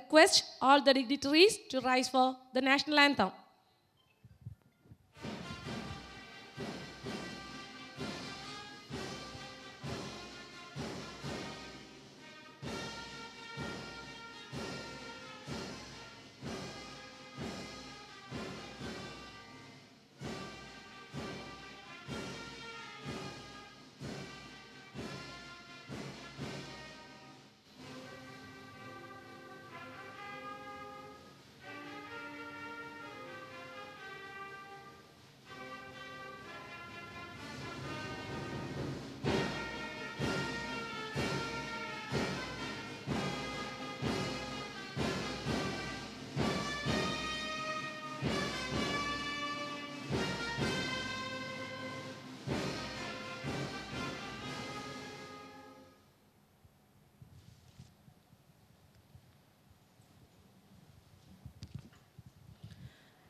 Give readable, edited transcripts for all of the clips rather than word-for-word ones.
request all the dignitaries to rise for the national anthem.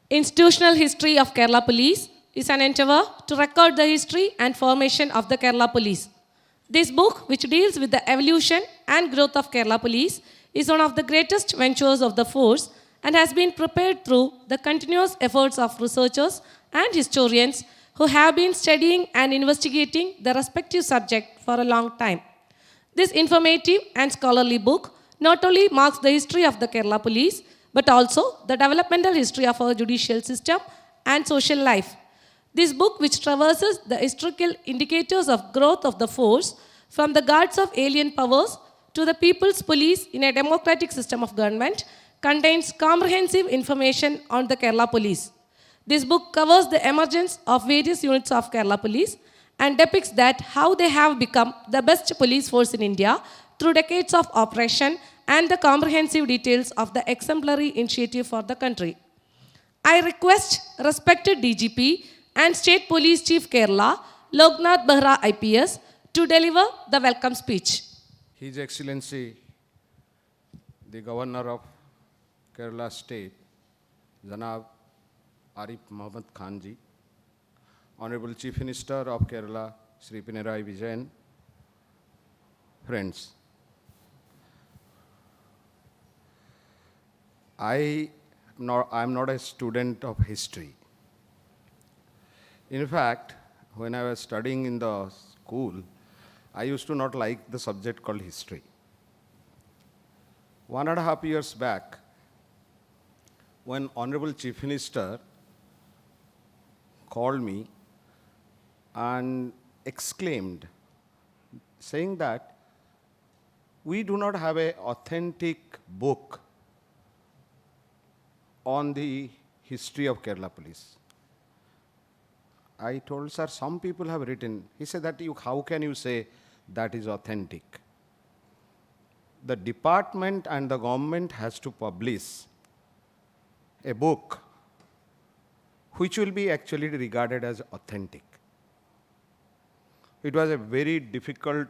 Institutional History of Kerala Police is an endeavor to record the history and formation of the Kerala Police. This book, which deals with the evolution and growth of Kerala Police, is one of the greatest ventures of the force and has been prepared through the continuous efforts of researchers and historians who have been studying and investigating the respective subject for a long time. This informative and scholarly book not only marks the history of the Kerala Police, but also the developmental history of our judicial system and social life. This book, which traverses the historical indicators of growth of the force from the guards of alien powers to the people's police in a democratic system of government, contains comprehensive information on the Kerala Police. This book covers the emergence of various units of Kerala Police and depicts that how they have become the best police force in India through decades of operation and the comprehensive details of the exemplary initiative for the country. I request respected DGP and State Police Chief Kerala, Loknath Behra IPS, to deliver the welcome speech. His Excellency, the Governor of Kerala State, Janab Arif Mohammad Khan ji, Honorable Chief Minister of Kerala, Sri Pinarayi Vijayan, friends, I am not a student of history. In fact, when I was studying in the school, I used to not like the subject called history. 1.5 years back, when Honorable Chief Minister called me and exclaimed, saying that we do not have an authentic book on the history of Kerala Police. I told, sir, some people have written. He said that how can you say that is authentic? The department and the government has to publish a book which will be actually regarded as authentic. It was a very difficult,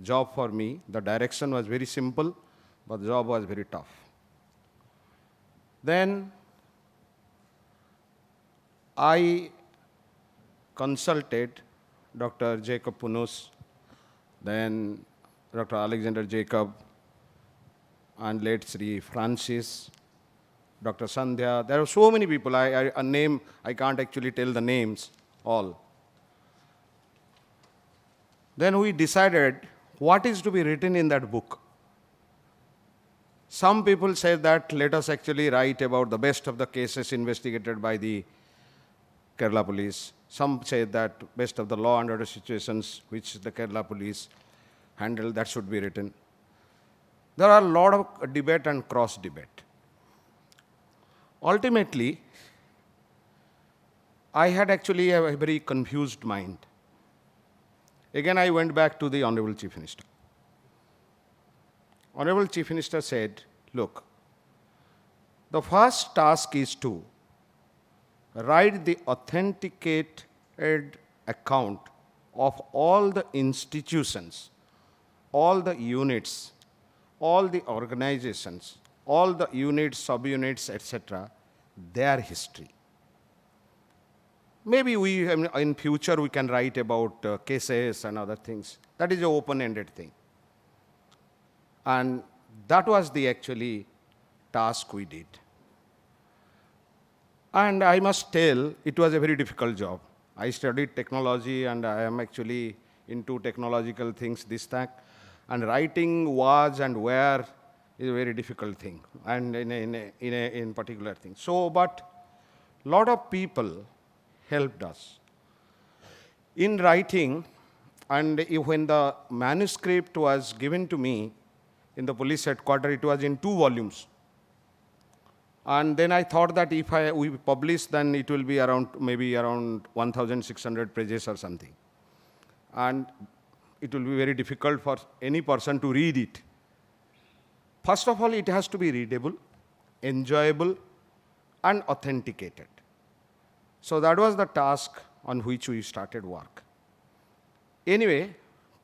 job for me. The direction was very simple, but the job was very tough. Then I consulted Dr. Jacob Punus, then Dr. Alexander Jacob, and late Sri Francis, Dr. Sandhya. There are so many people. I can't actually tell the names all. Then we decided what is to be written in that book. Some people say that let us actually write about the best of the cases investigated by the Kerala Police. Some say that best of the law and order situations which the Kerala Police handle, that should be written. There are a lot of debate and cross-debate. Ultimately, I had actually a very confused mind. Again, I went back to the Honorable Chief Minister. Honorable Chief Minister said, look, the first task is to write the authenticated account of all the institutions, all the units, all the organizations, all the units, subunits, etc., their history. Maybe in future we can write about cases and other things. That is an open-ended thing. And That was the actually task we did. And I must tell, it was a very difficult job. I studied technology and I am actually into technological things, this, that. And writing was and where is a very difficult thing, and in particular thing. So, but lot of people helped us. In writing, and when the manuscript was given to me in the police headquarters, it was in 2 volumes. And then I thought that if we publish, then it will be maybe around 1,600 pages or something. And it will be very difficult for any person to read it. First of all, it has to be readable, enjoyable, and authenticated. So that was the task on which we started work. Anyway,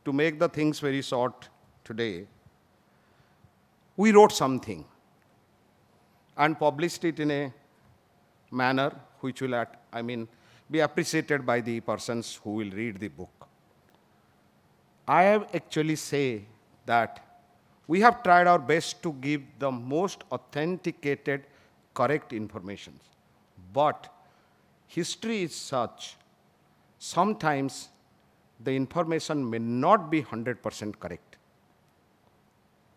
to make the things very short today, we wrote something and published it in a manner which will, be appreciated by the persons who will read the book. I have actually say that we have tried our best to give the most authenticated, correct information. But history is such, sometimes the information may not be 100% correct.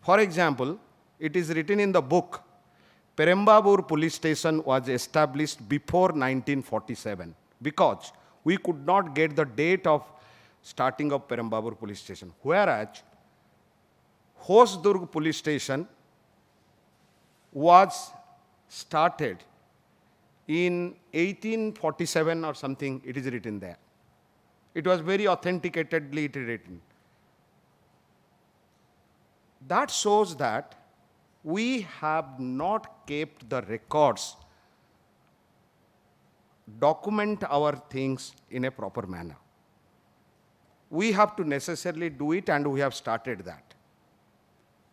For example, it is written in the book, Perambur police station was established before 1947 because we could not get the date of starting of Perambur police station. Whereas Hosdurg police station was started in 1847 or something, it is written there. It was very authenticatedly written. That shows that we have not kept the records, document our things in a proper manner. We have to necessarily do it, and we have started that.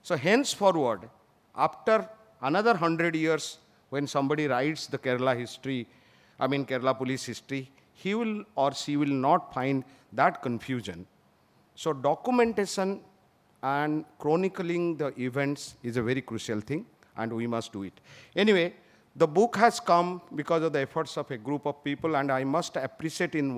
So henceforward, after another 100 years, when somebody writes the Kerala history, Kerala police history, he will or she will not find that confusion. So documentation and chronicling the events is a very crucial thing, and we must do it. Anyway, the book has come because of the efforts of a group of people, and I must appreciate in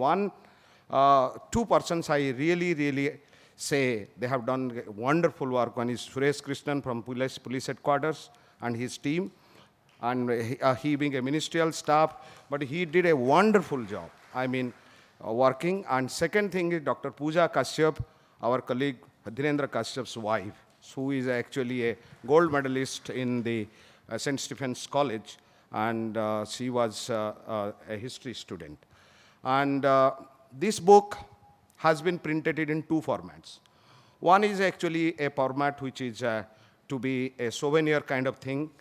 two persons I really say they have done wonderful work. One is Suresh Krishnan from police headquarters and his team, and he being a ministerial staff, but he did a wonderful job, working. And second thing is Dr. Pooja Kashyap, our colleague Dhinendra Kashyap's wife, who is actually a gold medalist in the St. Stephen's College, and she was a history student. And this book has been printed in 2 formats. One is actually a format which is to be a souvenir kind of thing,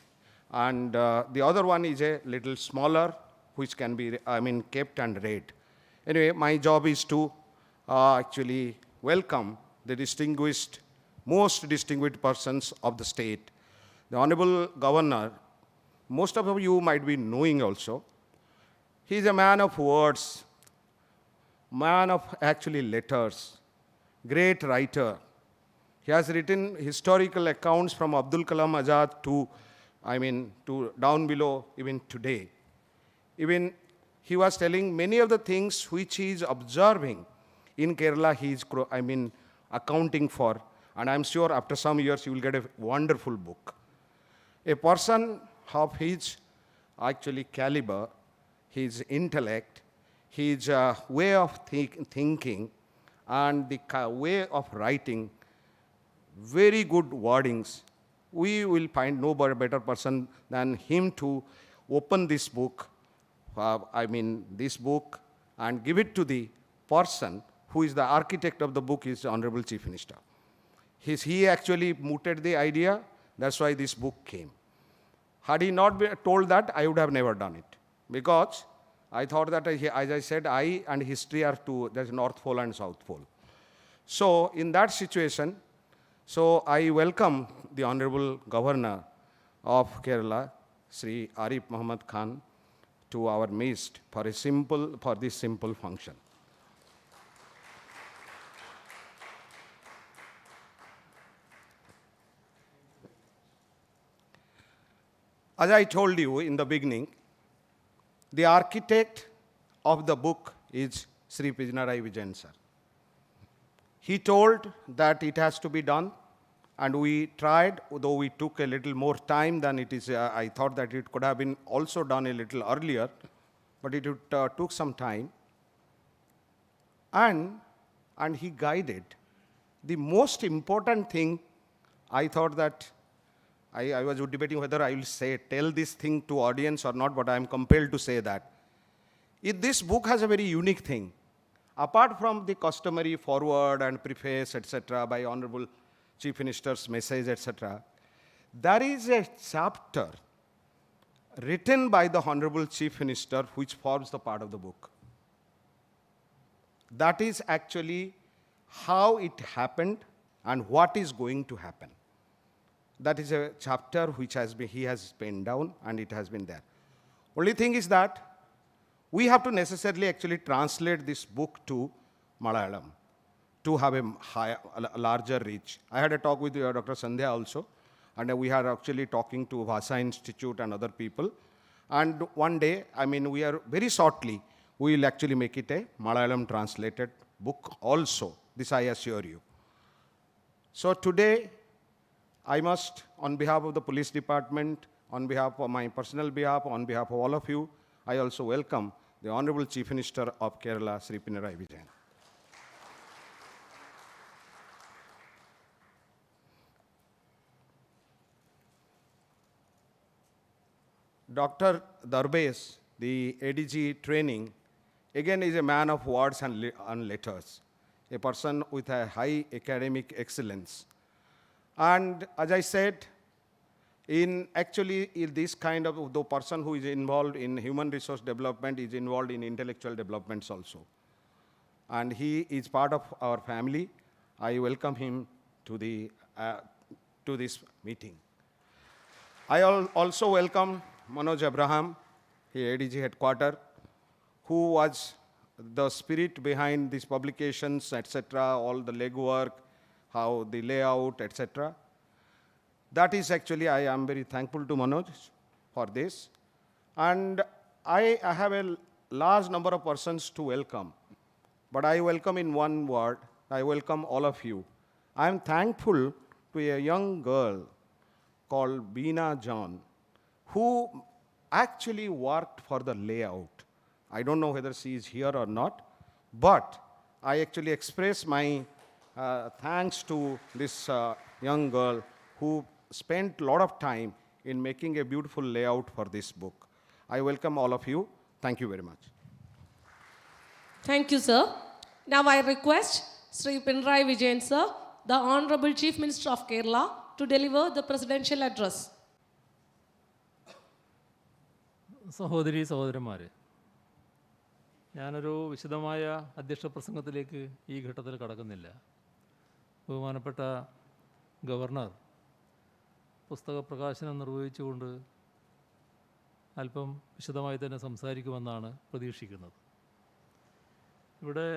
and the other one is a little smaller, which can be kept and read. Anyway, my job is to actually welcome the most distinguished persons of the state. The Honorable Governor, most of you might be knowing also. He is a man of words, man of actually letters, great writer. He has written historical accounts from Abdul Kalam Azad to down below even today. Even he was telling many of the things which he is observing in Kerala, he is accounting for, and I'm sure after some years you will get a wonderful book. A person of his actually caliber, his intellect, his way of thinking, and the way of writing, very good wordings. We will find no better person than him to open this book, this book, and give it to the person who is the architect of the book, is the Honorable Chief Minister. He actually mooted the idea, that's why this book came. Had he not been told that, I would have never done it. Because I thought that, as I said, I and history are two, there's North Pole and South Pole. So in that situation, so I welcome the Honorable Governor of Kerala, Sri Arif Muhammad Khan, to our midst for this simple function. As I told you in the beginning, the architect of the book is Sri Pinarayi Vijayan sir. He told that it has to be done, and we tried, though we took a little more time than it is. I thought that it could have been also done a little earlier, but it took some time. And he guided. The most important thing, I thought that I was debating whether I will tell this thing to audience or not, but I am compelled to say that. This book has a very unique thing. Apart from the customary foreword and preface, etc., by Honorable Chief Minister's message, etc., there is a chapter written by the Honorable Chief Minister which forms the part of the book. That is actually how it happened and what is going to happen. That is a chapter which he has penned down, and it has been there. Only thing is that we have to necessarily actually translate this book to Malayalam to have a larger reach. I had a talk with Dr. Sandhya also, and we are actually talking to Vasa Institute and other people. And one day, we are very shortly, we will actually make it a Malayalam translated book also. This I assure you. So today, I must, on behalf of the police department, on behalf of my personal behalf, on behalf of all of you, I also welcome the Honorable Chief Minister of Kerala, Sri Pinarayi Vijayan. Dr. Darbes, the ADG training, again is a man of words and letters, a person with a high academic excellence. And as I said, in this kind of, the person who is involved in human resource development is involved in intellectual developments also. And he is part of our family. I welcome him to this meeting. I also welcome Manoj Abraham, here ADG headquarters, who was the spirit behind these publications, etc., all the legwork, how the layout, etc. That is actually, I am very thankful to Manoj for this. And I have a large number of persons to welcome. But I welcome in one word, I welcome all of you. I am thankful to a young girl called Beena John, who actually worked for the layout. I don't know whether she is here or not, but I actually express my thanks to this young girl who spent a lot of time in making a beautiful layout for this book. I welcome all of you. Thank you very much. Thank you, sir. Now I request Sri Pinarayi Vijayan, sir, the Honorable Chief Minister of Kerala, to deliver the presidential address. സഹോദരി സഹോദരന്മാരെ, ഞാനൊരു വിശദമായ അധ്യക്ഷ പ്രസംഗത്തിലേക്ക് ഈ ഘട്ടത്തിൽ കടക്കുന്നില്ല. ബഹുമാനപ്പെട്ട governor പുസ്തക പ്രകാശനം നിർവഹിച്ചുകൊണ്ട് അല്പം വിശദമായി തന്നെ സംസാരിക്കുമെന്നാണ് പ്രതീക്ഷിക്കുന്നത്. ഇവിടെ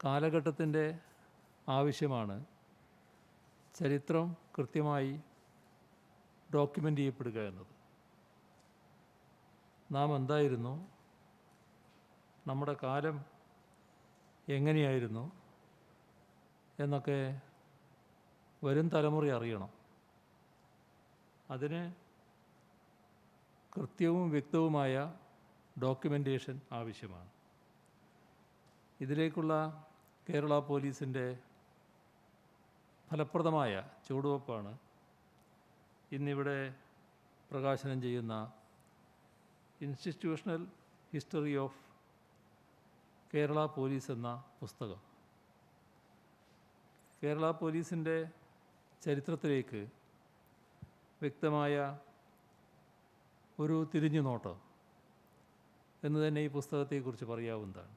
കാലഘട്ടത്തിൻ്റെ ആവശ്യമാണ് ചരിത്രം കൃത്യമായി ഡോക്യുമെൻ്റ് ചെയ്യപ്പെടുക എന്നത്. നാം എന്തായിരുന്നു, നമ്മുടെ കാലം എങ്ങനെയായിരുന്നു എന്നൊക്കെ വരും തലമുറ അറിയണം. അതിന് കൃത്യവും വ്യക്തവുമായ ഡോക്യുമെൻറ്റേഷൻ ആവശ്യമാണ്. ഇതിലേക്കുള്ള കേരള പോലീസിൻ്റെ ഫലപ്രദമായ ചുവടുവെപ്പാണ് ഇന്നിവിടെ പ്രകാശനം ചെയ്യുന്ന institutional history of Kerala police എന്ന പുസ്തകം. കേരള പോലീസിൻ്റെ ചരിത്രത്തിലേക്ക് വ്യക്തമായ ഒരു തിരിഞ്ഞുനോട്ടം എന്ന് തന്നെ ഈ പുസ്തകത്തെക്കുറിച്ച് പറയാവുന്നതാണ്.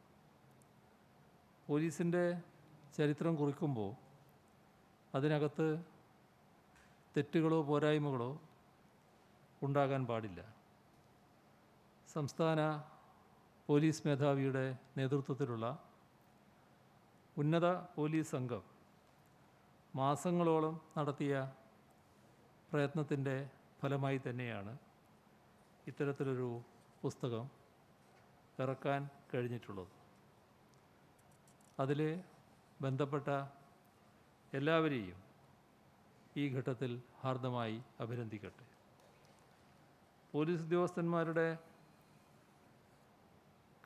പോലീസിൻ്റെ ചരിത്രം കുറിക്കുമ്പോൾ അതിനകത്ത് തെറ്റുകളോ പോരായ്മകളോ ഉണ്ടാകാൻ പാടില്ല. സംസ്ഥാന പോലീസ് മേധാവിയുടെ നേതൃത്വത്തിലുള്ള ഉന്നത പോലീസ് സംഘം മാസങ്ങളോളം നടത്തിയ പ്രയത്നത്തിൻ്റെ ഫലമായി തന്നെയാണ് ഇത്തരത്തിലൊരു പുസ്തകം ഇറക്കാൻ കഴിഞ്ഞിട്ടുള്ളത്. അതിൽ ബന്ധപ്പെട്ട എല്ലാവരെയും ഈ ഘട്ടത്തിൽ ഹാർദമായി അഭിനന്ദിക്കട്ടെ. പോലീസ് ഉദ്യോഗസ്ഥന്മാരുടെ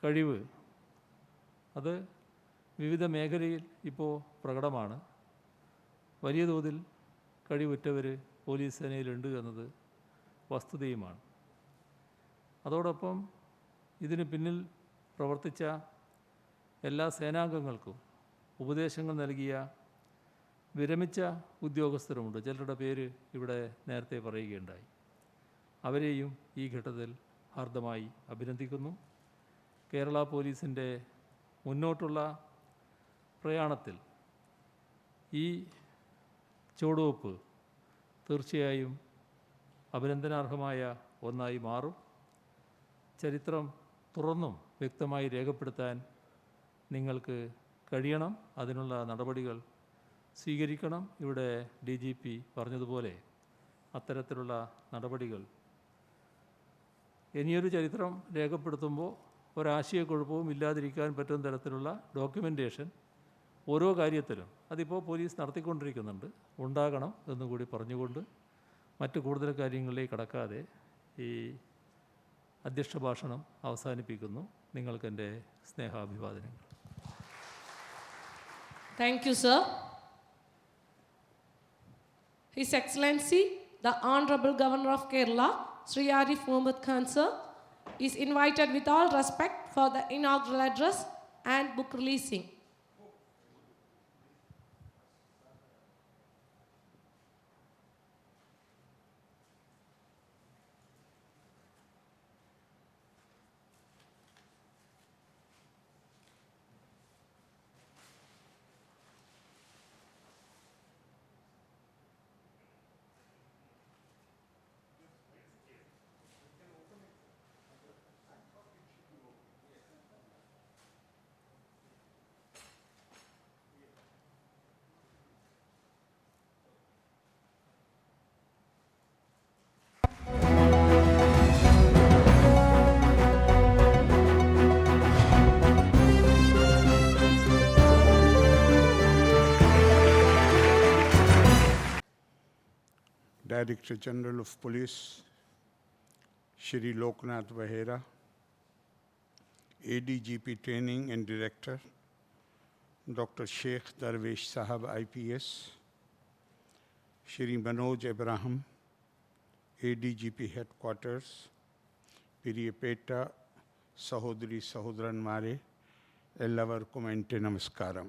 കഴിവ് അത് വിവിധ മേഖലയിൽ ഇപ്പോൾ പ്രകടമാണ്. വലിയ തോതിൽ കഴിവുറ്റവർ പോലീസ് സേനയിലുണ്ട് എന്നത് വസ്തുതയുമാണ്. അതോടൊപ്പം ഇതിന് പിന്നിൽ പ്രവർത്തിച്ച എല്ലാ സേനാംഗങ്ങൾക്കും ഉപദേശങ്ങൾ നൽകിയ വിരമിച്ച ഉദ്യോഗസ്ഥരുമുണ്ട്. ചിലരുടെ പേര് ഇവിടെ നേരത്തെ പറയുകയുണ്ടായി. അവരെയും ഈ ഘട്ടത്തിൽ ഹാർദമായി അഭിനന്ദിക്കുന്നു. കേരള പോലീസിൻ്റെ മുന്നോട്ടുള്ള പ്രയാണത്തിൽ ഈ ചുവടുവെപ്പ് തീർച്ചയായും അഭിനന്ദനാർഹമായ ഒന്നായി മാറും. ചരിത്രം തുറന്നും വ്യക്തമായി രേഖപ്പെടുത്താൻ നിങ്ങൾക്ക് കഴിയണം. അതിനുള്ള നടപടികൾ സ്വീകരിക്കണം. ഇവിടെ DGP പറഞ്ഞതുപോലെ അത്തരത്തിലുള്ള നടപടികൾ ഇനിയൊരു ചരിത്രം രേഖപ്പെടുത്തുമ്പോൾ ഒരാശയക്കുഴപ്പവും ഇല്ലാതിരിക്കാൻ പറ്റുന്ന തരത്തിലുള്ള ഡോക്യുമെൻറ്റേഷൻ ഓരോ കാര്യത്തിലും അതിപ്പോൾ പോലീസ് നടത്തിക്കൊണ്ടിരിക്കുന്നുണ്ട്, ഉണ്ടാകണം എന്നുകൂടി പറഞ്ഞുകൊണ്ട് മറ്റ് കൂടുതൽ കാര്യങ്ങളിലേക്ക് കടക്കാതെ ഈ അധ്യക്ഷ ഭാഷണം അവസാനിപ്പിക്കുന്നു. നിങ്ങൾക്കെൻ്റെ സ്നേഹാഭിവാദനങ്ങൾ. Thank you, sir. His Excellency, the Honorable Governor of Kerala, Sri Arif Mohammed Khan, sir, is invited with all respect for the inaugural address and book releasing. Director General of Police, Shri Loknath Behera, ADGP Training and Director, Dr. Sheikh Darvesh Sahab IPS, Shri Manoj Abraham, ADGP Headquarters, Piriyapeta, Sahodri Sahodran Mare, Ellavarkum Ante Namaskaram.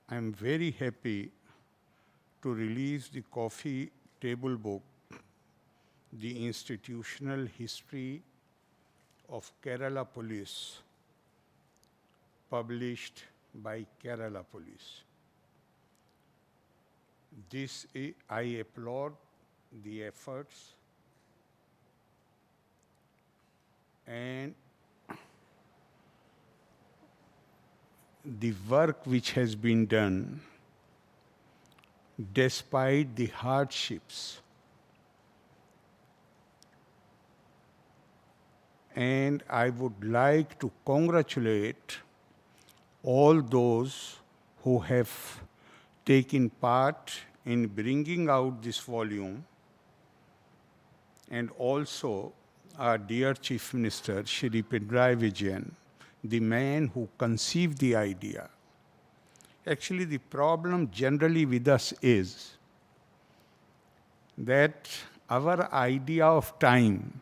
I am very happy to release the coffee table book, The Institutional History of Kerala Police, published by Kerala Police. I applaud the efforts and the work which has been done despite the hardships. And I would like to congratulate all those who have taken part in bringing out this volume, and also our dear Chief Minister, Shri Pinarayi Vijayan, the man who conceived the idea. Actually, the problem generally with us is that our idea of time,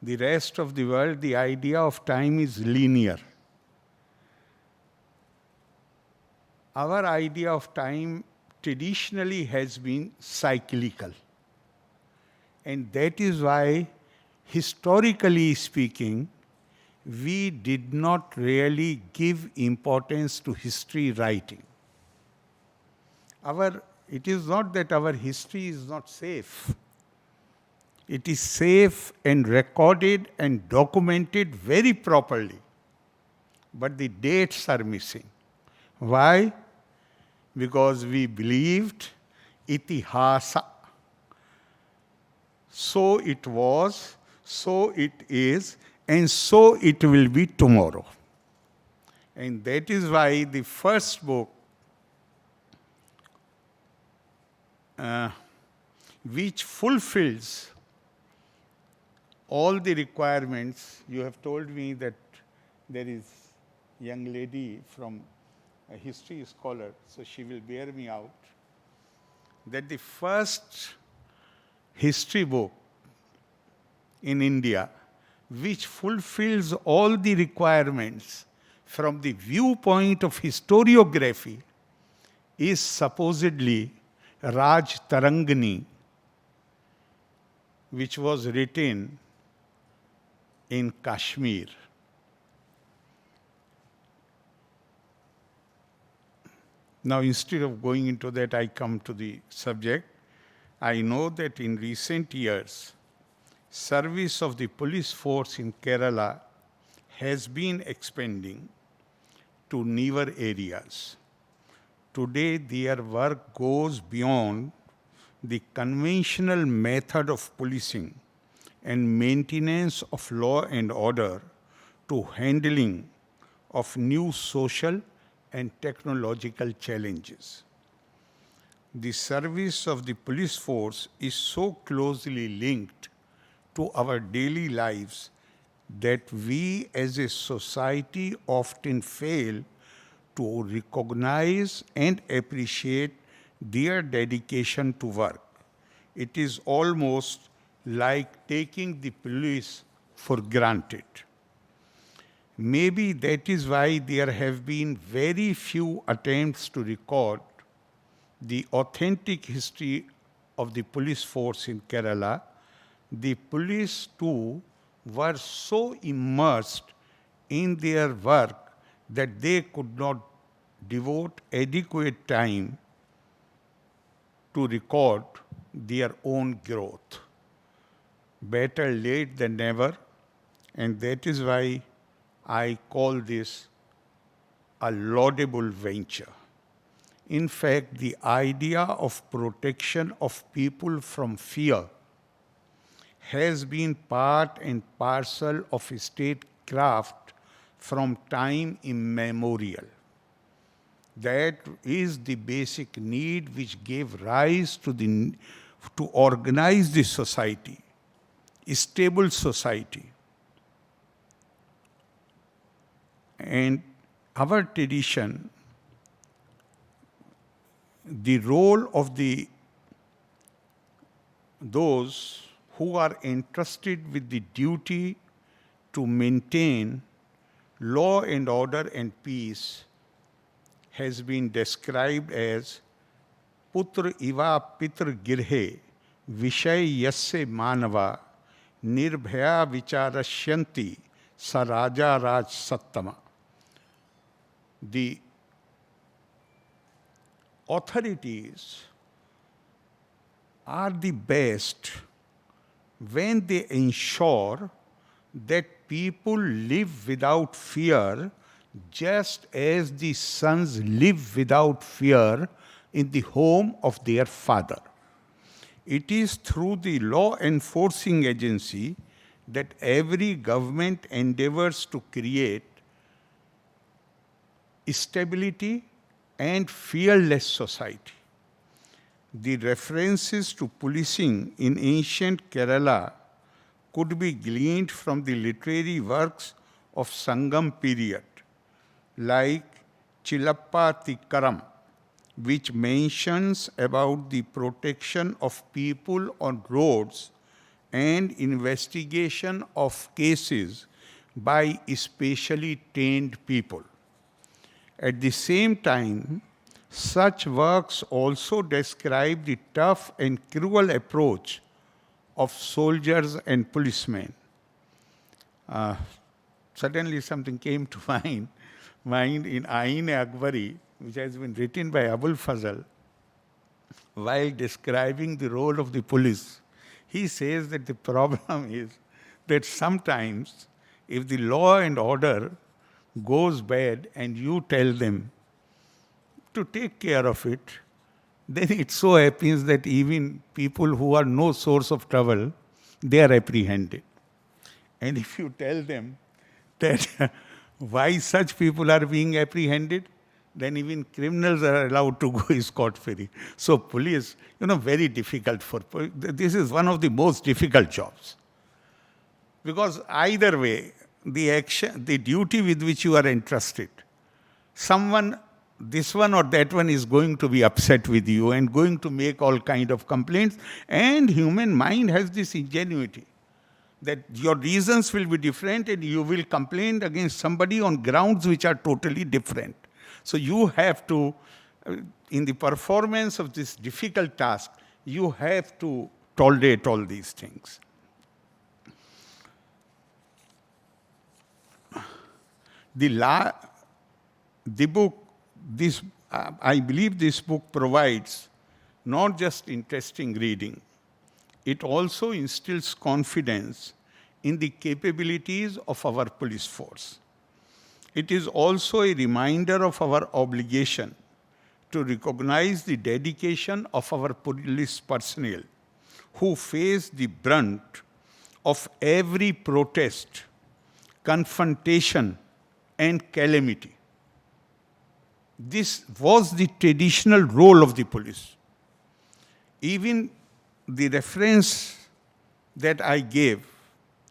the rest of the world, the idea of time is linear. Our idea of time traditionally has been cyclical. And that is why, historically speaking, we did not really give importance to history writing. It is not that our history is not safe. It is safe and recorded and documented very properly. But the dates are missing. Why? Because we believed itihasa. So it was, so it is, and so it will be tomorrow. And that is why the first book, which fulfills all the requirements, you have told me that there is a young lady from a history scholar, so she will bear me out, that the first history book in India which fulfills all the requirements from the viewpoint of historiography is supposedly Raj Tarangani, which was written in Kashmir. Now, instead of going into that, I come to the subject. I know that in recent years, service of the police force in Kerala has been expanding to newer areas. Today, their work goes beyond the conventional method of policing and maintenance of law and order to handling of new social and technological challenges. The service of the police force is so closely linked to our daily lives that we as a society often fail to recognize and appreciate their dedication to work. It is almost like taking the police for granted. Maybe that is why there have been very few attempts to record the authentic history of the police force in Kerala. The police too were so immersed in their work that they could not devote adequate time to record their own growth. Better late than never, and that is why I call this a laudable venture. In fact, the idea of protection of people from fear has been part and parcel of statecraft from time immemorial. That is the basic need which gave rise to organize the society, a stable society. And our tradition, the role of those who are entrusted with the duty to maintain law and order and peace has been described as putra iva pitra girhe vishay yasya manava nirbhaya vicharashyanti sa raja raj sattama. The authorities are the best when they ensure that people live without fear, just as the sons live without fear in the home of their father. It is through the law enforcing agency that every government endeavors to create stability and fearless society. The references to policing in ancient Kerala could be gleaned from the literary works of Sangam period, like Chilappa Tikkaram, which mentions about the protection of people on roads and investigation of cases by specially trained people. At the same time, such works also describe the tough and cruel approach of soldiers and policemen. Suddenly something came to mind in Ain-e-Akbari, which has been written by Abul Fazl, while describing the role of the police. He says that the problem is that sometimes if the law and order goes bad and you tell them to take care of it, then it so happens that even people who are no source of trouble, they are apprehended. And if you tell them that why such people are being apprehended, then even criminals are allowed to go scot-free. So police, very difficult for, this is one of the most difficult jobs. Because either way, the action, the duty with which you are entrusted, someone, this one or that one is going to be upset with you and going to make all kind of complaints. And human mind has this ingenuity that your reasons will be different and you will complain against somebody on grounds which are totally different. So you have to, in the performance of this difficult task, you have to tolerate all these things. The book, I believe this book provides not just interesting reading, it also instills confidence in the capabilities of our police force. It is also a reminder of our obligation to recognize the dedication of our police personnel who face the brunt of every protest, confrontation, and calamity. This was the traditional role of the police. Even the reference that I gave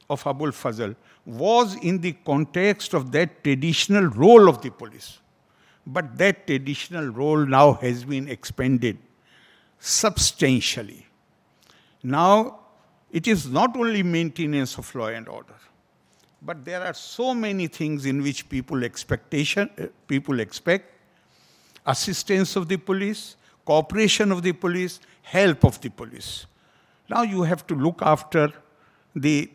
of Abul Fazl was in the context of that traditional role of the police. But that traditional role now has been expanded substantially. Now, it is not only maintenance of law and order, but there are so many things in which people expect assistance of the police, cooperation of the police, help of the police. Now you have to look after the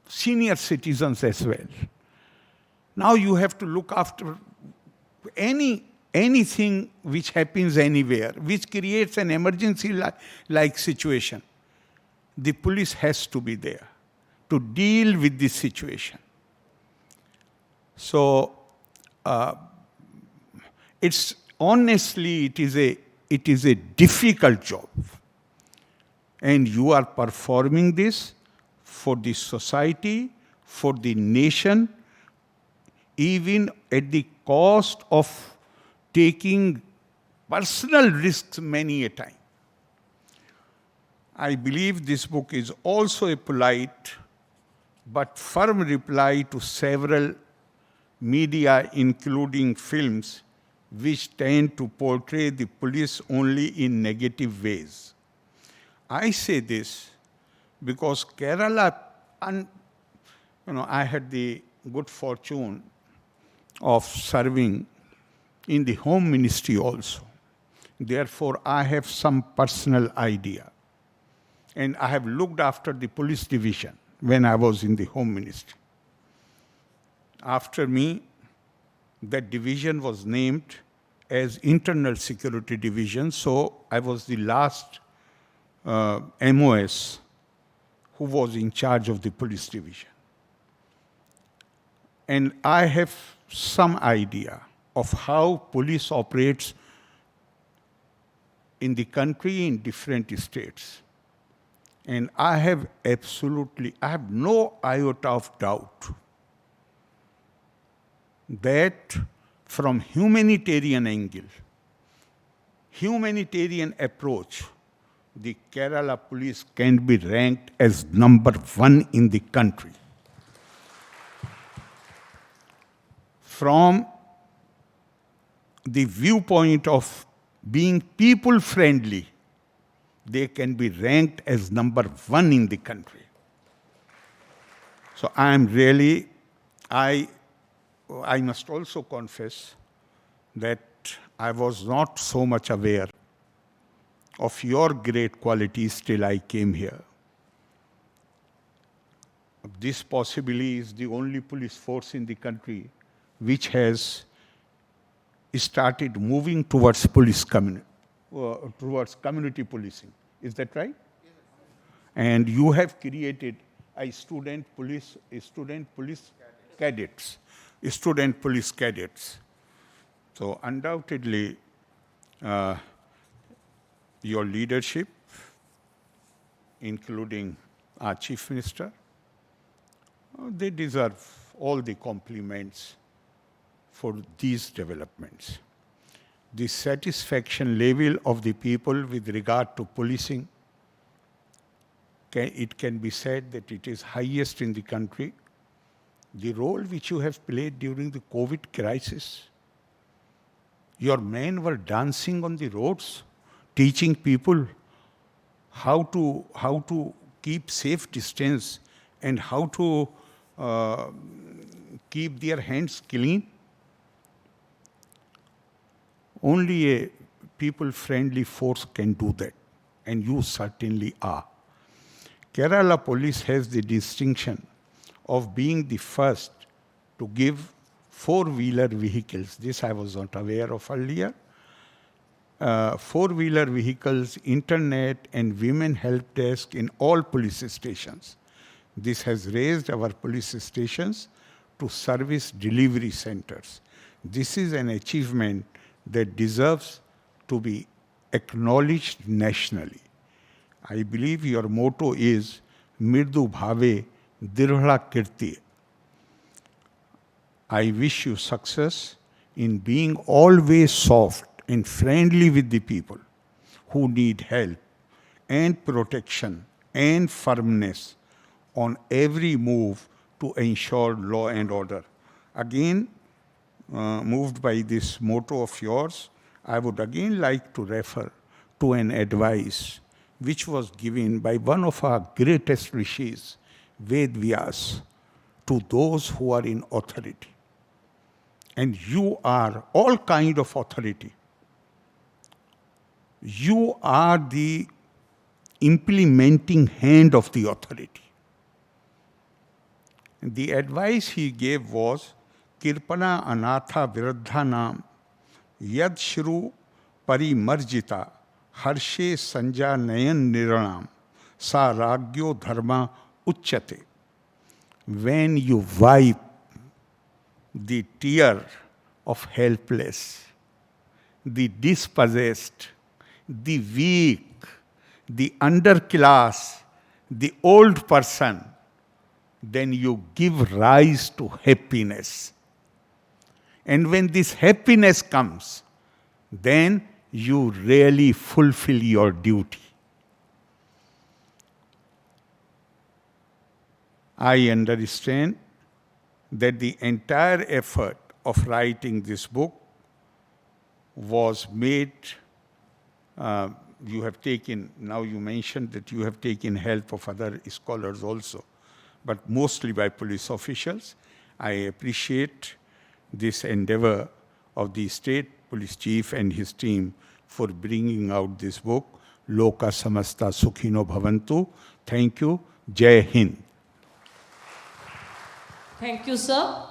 senior citizens as well. Now you have to look after anything which happens anywhere, which creates an emergency-like situation. The police has to be there to deal with this situation. So, it is a difficult job. And you are performing this for the society, for the nation, even at the cost of taking personal risks many a time. I believe this book is also a polite but firm reply to several media, including films, which tend to portray the police only in negative ways. I say this because Kerala, I had the good fortune of serving in the Home Ministry also. Therefore, I have some personal idea. And I have looked after the police division when I was in the Home Ministry. After me, that division was named as Internal Security Division, so I was the last MOS who was in charge of the police division. And I have some idea of how police operates in the country in different states. And I have no iota of doubt that from humanitarian angle, humanitarian approach, the Kerala police can be ranked as number 1 in the country. From the viewpoint of being people-friendly, they can be ranked as number 1 in the country. So I must also confess that I was not so much aware of your great qualities till I came here. This possibly is the only police force in the country which has started moving towards towards community policing. Is that right? Yes. And you have created student police cadets. So undoubtedly, your leadership, including our Chief Minister. They deserve all the compliments for these developments. The satisfaction level of the people with regard to policing, it can be said that it is highest in the country. The role which you have played during the COVID crisis, your men were dancing on the roads, teaching people how to keep safe distance and how to keep their hands clean. Only a people-friendly force can do that, and you certainly are. Kerala Police has the distinction of being the first to give four-wheeler vehicles. This I was not aware of earlier. Four-wheeler vehicles, internet, and women help desk in all police stations. This has raised our police stations to service delivery centers. This is an achievement that deserves to be acknowledged nationally. I believe your motto is Mirdu Bhave Dirhla Kirti. I wish you success in being always soft and friendly with the people who need help and protection and firmness on every move to ensure law and order. Again, moved by this motto of yours, I would again like to refer to an advice which was given by one of our greatest rishis, Ved Vyas, to those who are in authority. And you are all kind of authority. You are the implementing hand of the authority. And the advice he gave was, Kirpana anatha viruddhanam yad shru parimarjita harshe sanja nayan niranam sa ragyo dharma uchyate. When you wipe the tear of helpless, the dispossessed, the weak, the underclass, the old person, then you give rise to happiness. And when this happiness comes, then you really fulfill your duty. I understand that the entire effort of writing this book was made, you have taken, now you mentioned that you have taken help of other scholars also, but mostly by police officials. I appreciate this endeavor of the state police chief and his team for bringing out this book, Loka Samasta Sukhino Bhavantu. Thank you. Jai Hind. Thank you, sir.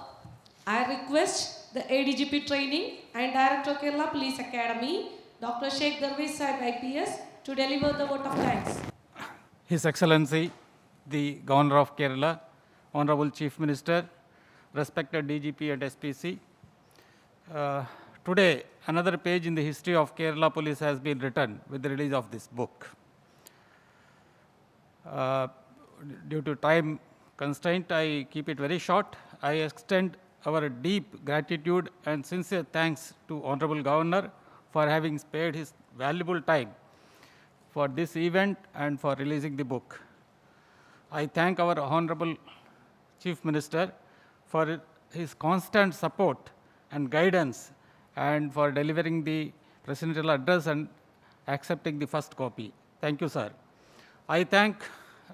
I request the ADGP Training and Director of Kerala Police Academy, Dr. Sheikh Darwish Sahib IPS, to deliver the vote of thanks. His Excellency, the Governor of Kerala, Honorable Chief Minister, respected DGP and SPC. Today, another page in the history of Kerala Police has been written with the release of this book. Due to time constraint, I keep it very short. I extend our deep gratitude and sincere thanks to Honorable Governor for having spared his valuable time for this event and for releasing the book. I thank our Honorable Chief Minister for his constant support and guidance and for delivering the presidential address and accepting the first copy. Thank you, sir. I thank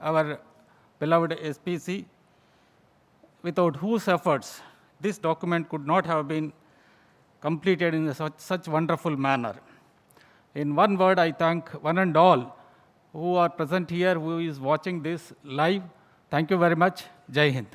our beloved SPC, without whose efforts this document could not have been completed in such wonderful manner. In one word, I thank one and all who are present here, who is watching this live. Thank you very much. Jai Hind.